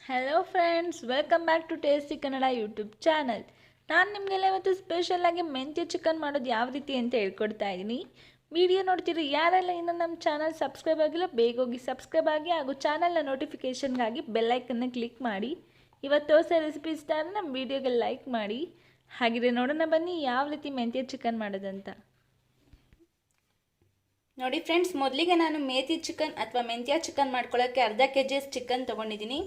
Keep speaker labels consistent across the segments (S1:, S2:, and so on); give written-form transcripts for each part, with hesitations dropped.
S1: Hello friends, welcome back to tasty Kannada YouTube channel. ನಾನು ನಿಮಗೆಲ್ಲ ಇವತ್ತು ಸ್ಪೆಷಲಾಗಿ ಮೆಂತ್ಯ ಚಿಕನ್ ಮಾಡೋದು ಯಾವ ರೀತಿ ಅಂತ ಹೇಳ್ಕೊಡ್ತಾ ಇದ್ದೀನಿ. ವಿಡಿಯೋ ನೋಡ್ತೀರಿ ಯಾರೆಲ್ಲ ಇನ್ನೂ ನಮ್ಮ ಚಾನಲ್ ಸಬ್ಸ್ಕ್ರೈಬ್ ಆಗಿಲ್ಲ ಬೇಗ ಹೋಗಿ ಸಬ್ಸ್ಕ್ರೈಬ್ ಆಗಿ ಹಾಗೂ ಚಾನಲ್ನ ನೋಟಿಫಿಕೇಷನ್ಗಾಗಿ ಬೆಲ್ಲೈಕನ್ನ ಕ್ಲಿಕ್ ಮಾಡಿ. ಇವತ್ತು ಹೊಸ ರೆಸಿಪಿ ಇಷ್ಟ ಆದರೆ ನಮ್ಮ ವಿಡಿಯೋಗೆ ಲೈಕ್ ಮಾಡಿ. ಹಾಗಿದ್ರೆ ನೋಡೋಣ ಬನ್ನಿ ಯಾವ ರೀತಿ ಮೆಂತ್ಯ ಚಿಕನ್ ಮಾಡೋದಂತ.
S2: ನೋಡಿ ಫ್ರೆಂಡ್ಸ್, ಮೊದಲಿಗೆ ನಾನು ಮೇಥಿ ಚಿಕನ್ ಅಥವಾ ಮೆಂತ್ಯ ಚಿಕನ್ ಮಾಡ್ಕೊಳ್ಳೋಕ್ಕೆ ಅರ್ಧ kg ಚಿಕನ್ ತೊಗೊಂಡಿದ್ದೀನಿ.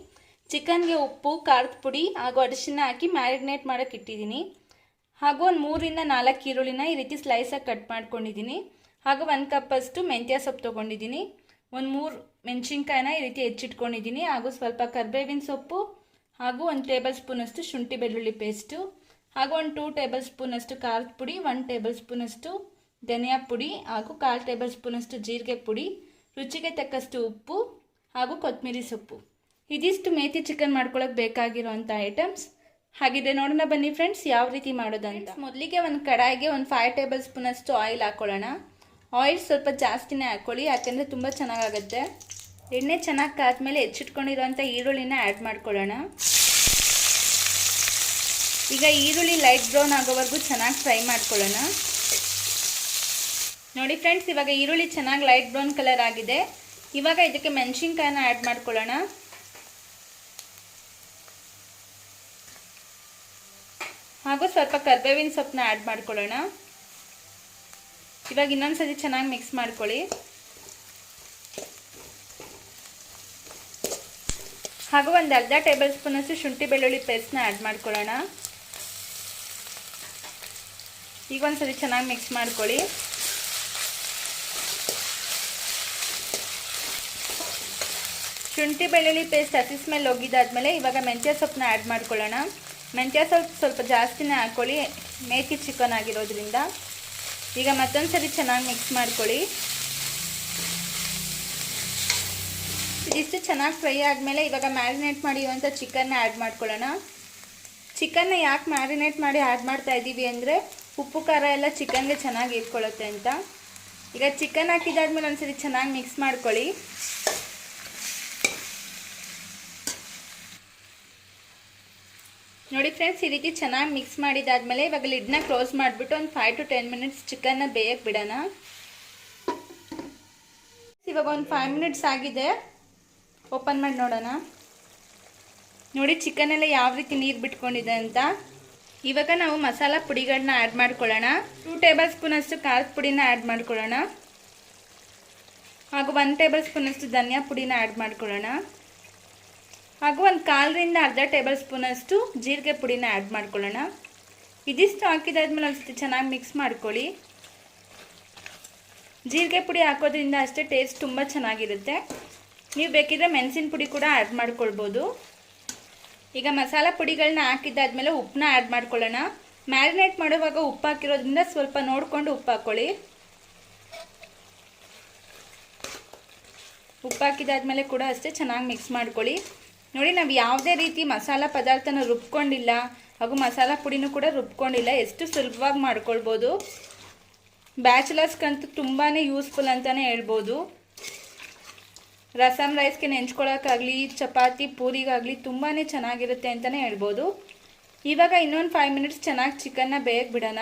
S2: ಚಿಕನ್ಗೆ ಉಪ್ಪು, ಖಾರದ ಪುಡಿ ಹಾಗೂ ಅರಿಶಿನ ಹಾಕಿ ಮ್ಯಾರಿನೇಟ್ ಮಾಡೋಕ್ಕೆ ಇಟ್ಟಿದ್ದೀನಿ. ಹಾಗೂ ಒಂದು 3 ರಿಂದ 4 ಈರುಳ್ಳಿನ ಈ ರೀತಿ ಸ್ಲೈಸಾಗಿ ಕಟ್ ಮಾಡ್ಕೊಂಡಿದ್ದೀನಿ. ಹಾಗೂ 1 ಕಪ್ಪಷ್ಟು ಮೆಂತ್ಯ ಸೊಪ್ಪು ತೊಗೊಂಡಿದ್ದೀನಿ. ಒಂದು 3 ಮೆಣಸಿನ್ಕಾಯಿನ ಈ ರೀತಿ ಹೆಚ್ಚಿಟ್ಕೊಂಡಿದ್ದೀನಿ. ಹಾಗೂ ಸ್ವಲ್ಪ ಕರಿಬೇವಿನ ಸೊಪ್ಪು ಹಾಗೂ 1 ಟೇಬಲ್ ಸ್ಪೂನಷ್ಟು ಶುಂಠಿ ಬೆಳ್ಳುಳ್ಳಿ ಪೇಸ್ಟು ಹಾಗೂ ಒಂದು 2 ಟೇಬಲ್ ಸ್ಪೂನಷ್ಟು ಖಾರದ ಪುಡಿ, 1 ಟೇಬಲ್ ಸ್ಪೂನಷ್ಟು ಧನಿಯಾ ಪುಡಿ ಹಾಗೂ 1/4 ಟೇಬಲ್ ಸ್ಪೂನಷ್ಟು ಜೀರಿಗೆ ಪುಡಿ, ರುಚಿಗೆ ತಕ್ಕಷ್ಟು ಉಪ್ಪು ಹಾಗೂ ಕೊತ್ತಂಬರಿ ಸೊಪ್ಪು. ಇದಿಷ್ಟು ಮೇಥಿ ಚಿಕನ್ ಮಾಡ್ಕೊಳ್ಳೋಕೆ ಬೇಕಾಗಿರೋಂಥ ಐಟಮ್ಸ್. ಹಾಗಿದ್ರೆ ನೋಡೋಣ ಬನ್ನಿ ಫ್ರೆಂಡ್ಸ್ ಯಾವ ರೀತಿ ಮಾಡೋದಂತ. ಮೊದಲಿಗೆ ಒಂದು ಕಡಾಯಿಗೆ ಒಂದು 5 ಟೇಬಲ್ ಸ್ಪೂನಷ್ಟು ಆಯಿಲ್ ಹಾಕೊಳ್ಳೋಣ. ಆಯಿಲ್ ಸ್ವಲ್ಪ ಜಾಸ್ತಿನೇ ಹಾಕ್ಕೊಳ್ಳಿ, ಯಾಕೆಂದರೆ ತುಂಬ ಚೆನ್ನಾಗಾಗುತ್ತೆ. ಎಣ್ಣೆ ಚೆನ್ನಾಗಿ ಕಾದ್ಮೇಲೆ ಹೆಚ್ಚಿಟ್ಕೊಂಡಿರೋಂಥ ಈರುಳ್ಳಿನ ಆ್ಯಡ್ ಮಾಡ್ಕೊಳ್ಳೋಣ. ಈಗ ಈರುಳ್ಳಿ ಲೈಟ್ ಬ್ರೌನ್ ಆಗೋವರೆಗೂ ಚೆನ್ನಾಗಿ ಫ್ರೈ ಮಾಡ್ಕೊಳ್ಳೋಣ. ನೋಡಿ ಫ್ರೆಂಡ್ಸ್, ಇವಾಗ ಈರುಳ್ಳಿ ಚೆನ್ನಾಗಿ ಲೈಟ್ ಬ್ರೌನ್ ಕಲರ್ ಆಗಿದೆ. ಇವಾಗ ಇದಕ್ಕೆ ಮೆಣಸಿನ್ಕಾಯಿನ ಆ್ಯಡ್ ಮಾಡ್ಕೊಳ್ಳೋಣ. ಹಾಗೂ ಸ್ವಲ್ಪ ಕರಿಬೇವಿನ ಸೊಪ್ಪನ್ನ ಆ್ಯಡ್ ಮಾಡ್ಕೊಳ್ಳೋಣ. ಇವಾಗ ಇನ್ನೊಂದ್ಸತಿ ಚೆನ್ನಾಗಿ ಮಿಕ್ಸ್ ಮಾಡ್ಕೊಳ್ಳಿ. ಹಾಗೂ ಒಂದು ಅರ್ಧ ಟೇಬಲ್ ಸ್ಪೂನಷ್ಟು ಶುಂಠಿ ಬೆಳ್ಳುಳ್ಳಿ ಪೇಸ್ಟ್ನ ಆ್ಯಡ್ ಮಾಡ್ಕೊಳ್ಳೋಣ. ಈಗ ಒಂದ್ಸತಿ ಚೆನ್ನಾಗಿ ಮಿಕ್ಸ್ ಮಾಡ್ಕೊಳ್ಳಿ. ಶುಂಠಿ ಬೆಳ್ಳುಳ್ಳಿ ಪೇಸ್ಟ್ ಹಸಿ ಸ್ಮೆಲ್ ಹೋಗಿದ್ದಾದ್ಮೇಲೆ ಇವಾಗ ಮೆಂತ್ಯ ಸೊಪ್ಪನ್ನ ಆ್ಯಡ್ ಮಾಡ್ಕೊಳ್ಳೋಣ. ಮೆಂತ್ಯ ಸೊಪ್ಪು ಸ್ವಲ್ಪ ಜಾಸ್ತಿನೇ ಹಾಕ್ಕೊಳ್ಳಿ, ಮೇಥಿ ಚಿಕನ್ ಆಗಿರೋದ್ರಿಂದ. ಈಗ ಮತ್ತೊಂದು ಸರಿ ಚೆನ್ನಾಗಿ ಮಿಕ್ಸ್ ಮಾಡ್ಕೊಳ್ಳಿ. ಇದಿಷ್ಟು ಚೆನ್ನಾಗಿ ಫ್ರೈ ಆದಮೇಲೆ ಇವಾಗ ಮ್ಯಾರಿನೇಟ್ ಮಾಡಿರುವಂಥ ಚಿಕನ್ನ ಆ್ಯಡ್ ಮಾಡ್ಕೊಳ್ಳೋಣ. ಚಿಕನ್ನ ಯಾಕೆ ಮ್ಯಾರಿನೇಟ್ ಮಾಡಿ ಆ್ಯಡ್ ಮಾಡ್ತಾ ಇದ್ದೀವಿ ಅಂದರೆ ಉಪ್ಪು ಖಾರ ಎಲ್ಲ ಚಿಕನ್ಗೆ ಚೆನ್ನಾಗಿ ಇಟ್ಕೊಳ್ಳುತ್ತೆ ಅಂತ. ಈಗ ಚಿಕನ್ ಹಾಕಿದಾದ್ಮೇಲೆ ಒಂದ್ಸರಿ ಚೆನ್ನಾಗಿ ಮಿಕ್ಸ್ ಮಾಡ್ಕೊಳ್ಳಿ. ನೋಡಿ ಫ್ರೆಂಡ್ಸ್, ಈ ರೀತಿ ಚೆನ್ನಾಗಿ ಮಿಕ್ಸ್ ಮಾಡಿದಾದ್ಮೇಲೆ ಇವಾಗ ಲಿಡ್ನ ಕ್ಲೋಸ್ ಮಾಡಿಬಿಟ್ಟು ಒಂದು 5 to 10 ಮಿನಿಟ್ಸ್ ಚಿಕನ್ನ ಬೇಯಕ್ಕೆ ಬಿಡೋಣ. ಇವಾಗ ಒಂದು 5 ಮಿನಿಟ್ಸ್ ಆಗಿದೆ, ಓಪನ್ ಮಾಡಿ ನೋಡೋಣ. ನೋಡಿ ಚಿಕನ್ ಎಲ್ಲ ಯಾವ ರೀತಿ ನೀರು ಬಿಟ್ಕೊಂಡಿದೆ ಅಂತ. ಇವಾಗ ನಾವು ಮಸಾಲ ಪುಡಿಗಳನ್ನ ಆ್ಯಡ್ ಮಾಡ್ಕೊಳ್ಳೋಣ. 2 ಟೇಬಲ್ ಸ್ಪೂನಷ್ಟು ಖಾರದ ಪುಡಿನ ಆ್ಯಡ್ ಮಾಡ್ಕೊಳ್ಳೋಣ. ಹಾಗೂ 1 ಟೇಬಲ್ ಸ್ಪೂನಷ್ಟು ಧನಿಯಾ ಪುಡಿನ ಆ್ಯಡ್ ಮಾಡ್ಕೊಳ್ಳೋಣ. ಹಾಗೂ ಒಂದು 1/4 ರಿಂದ ಅರ್ಧ ಟೇಬಲ್ ಸ್ಪೂನಷ್ಟು ಜೀರಿಗೆ ಪುಡಿನ ಆ್ಯಡ್ ಮಾಡ್ಕೊಳ್ಳೋಣ. ಇದಿಷ್ಟು ಹಾಕಿದಾದ್ಮೇಲೆ ಒಂದ್ಸತಿ ಚೆನ್ನಾಗಿ ಮಿಕ್ಸ್ ಮಾಡ್ಕೊಳ್ಳಿ. ಜೀರಿಗೆ ಪುಡಿ ಹಾಕೋದ್ರಿಂದ ಅಷ್ಟೇ ಟೇಸ್ಟ್ ತುಂಬ ಚೆನ್ನಾಗಿರುತ್ತೆ. ನೀವು ಬೇಕಿದ್ರೆ ಮೆಣಸಿನ ಪುಡಿ ಕೂಡ ಆ್ಯಡ್ ಮಾಡ್ಕೊಳ್ಬೋದು. ಈಗ ಮಸಾಲ ಪುಡಿಗಳನ್ನ ಹಾಕಿದ್ದಾದ್ಮೇಲೆ ಉಪ್ಪನ್ನ ಆ್ಯಡ್ ಮಾಡ್ಕೊಳ್ಳೋಣ. ಮ್ಯಾರಿನೇಟ್ ಮಾಡುವಾಗ ಉಪ್ಪು ಹಾಕಿರೋದ್ರಿಂದ ಸ್ವಲ್ಪ ನೋಡಿಕೊಂಡು ಉಪ್ಪು ಹಾಕ್ಕೊಳ್ಳಿ. ಉಪ್ಪು ಹಾಕಿದಾದ್ಮೇಲೆ ಕೂಡ ಅಷ್ಟೇ ಚೆನ್ನಾಗಿ ಮಿಕ್ಸ್ ಮಾಡ್ಕೊಳ್ಳಿ. ನೋಡಿ, ನಾವು ಯಾವುದೇ ರೀತಿ ಮಸಾಲ ಪದಾರ್ಥನ ರುಬ್ಕೊಂಡಿಲ್ಲ ಹಾಗೂ ಮಸಾಲ ಪುಡಿನೂ ಕೂಡ ರುಬ್ಕೊಂಡಿಲ್ಲ. ಎಷ್ಟು ಸುಲಭವಾಗಿ ಮಾಡ್ಕೊಳ್ಬೋದು. ಬ್ಯಾಚುಲರ್ಸ್ಗಂತೂ ತುಂಬಾ ಯೂಸ್ಫುಲ್ ಅಂತಲೇ ಹೇಳ್ಬೋದು. ರಸಮ್ ರೈಸ್ಗೆ ನೆಂಚ್ಕೊಳ್ಳೋಕ್ಕಾಗಲಿ, ಚಪಾತಿ ಪೂರಿಗಾಗಲಿ ತುಂಬಾ ಚೆನ್ನಾಗಿರುತ್ತೆ ಅಂತಲೇ ಹೇಳ್ಬೋದು. ಇವಾಗ ಇನ್ನೊಂದು 5 ಮಿನಿಟ್ಸ್ ಚೆನ್ನಾಗಿ ಚಿಕನ್ನ ಬೇಯಕ್ಕೆ ಬಿಡೋಣ.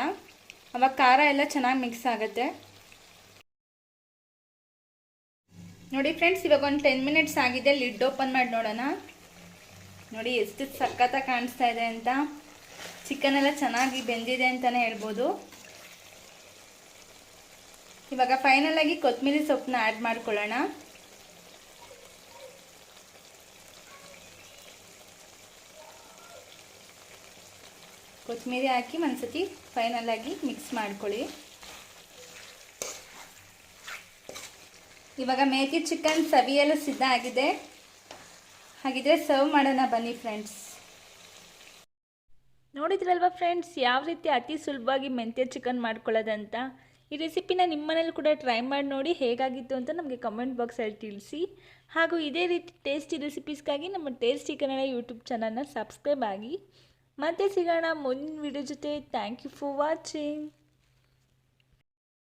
S2: ಅವಾಗ ಖಾರ ಎಲ್ಲ ಚೆನ್ನಾಗಿ ಮಿಕ್ಸ್ ಆಗುತ್ತೆ. ನೋಡಿ ಫ್ರೆಂಡ್ಸ್, ಇವಾಗ ಒಂದು 10 ಮಿನಿಟ್ಸ್ ಆಗಿದೆ. ಲಿಡ್ ಓಪನ್ ಮಾಡಿ ನೋಡೋಣ. ನೋಡಿ ಎಷ್ಟು ಸಖತ್ತಾಗಿ ಕಾಣಿಸ್ತಾ ಇದೆ ಅಂತ. ಚಿಕನ್ ಎಲ್ಲ ಚೆನ್ನಾಗಿ ಬೆಂದಿದೆ ಅಂತಲೇ ಹೇಳ್ಬೋದು. ಇವಾಗ ಫೈನಲ್ ಆಗಿ ಕೊತ್ತಂಬರಿ ಸೊಪ್ಪನ್ನ ಆ್ಯಡ್ ಮಾಡ್ಕೊಳ್ಳೋಣ. ಕೊತ್ತಂಬರಿ ಹಾಕಿ ಒಂದ್ಸತಿ ಫೈನಲ್ ಆಗಿ ಮಿಕ್ಸ್ ಮಾಡ್ಕೊಳ್ಳಿ. ಇವಾಗ ಮೇಥಿ ಚಿಕನ್ ಸವಿಯಲು ಸಿದ್ಧ ಆಗಿದೆ. ಹಾಗಿದ್ರೆ ಸರ್ವ್ ಮಾಡೋಣ ಬನ್ನಿ ಫ್ರೆಂಡ್ಸ್.
S1: ನೋಡಿದ್ರಲ್ವ ಫ್ರೆಂಡ್ಸ್ ಯಾವ ರೀತಿ ಅತಿ ಸುಲಭವಾಗಿ ಮೆಂತ್ಯ ಚಿಕನ್ ಮಾಡ್ಕೊಳ್ಳೋದಂತ. ಈ ರೆಸಿಪಿನ ನಿಮ್ಮ ಮನೇಲಿ ಕೂಡ ಟ್ರೈ ಮಾಡಿ ನೋಡಿ ಹೇಗಾಗಿತ್ತು ಅಂತ ನಮಗೆ ಕಮೆಂಟ್ ಬಾಕ್ಸಲ್ಲಿ ತಿಳಿಸಿ. ಹಾಗೂ ಇದೇ ರೀತಿ ಟೇಸ್ಟಿ ರೆಸಿಪೀಸ್ಗಾಗಿ ನಮ್ಮ ಟೇಸ್ಟಿ ಕನ್ನಡ ಯೂಟ್ಯೂಬ್ ಚಾನಲ್ನ ಸಬ್ಸ್ಕ್ರೈಬ್ ಆಗಿ. ಮತ್ತೆ ಸಿಗೋಣ ಮುಂದಿನ ವಿಡಿಯೋ ಜೊತೆ. Thank you for watching.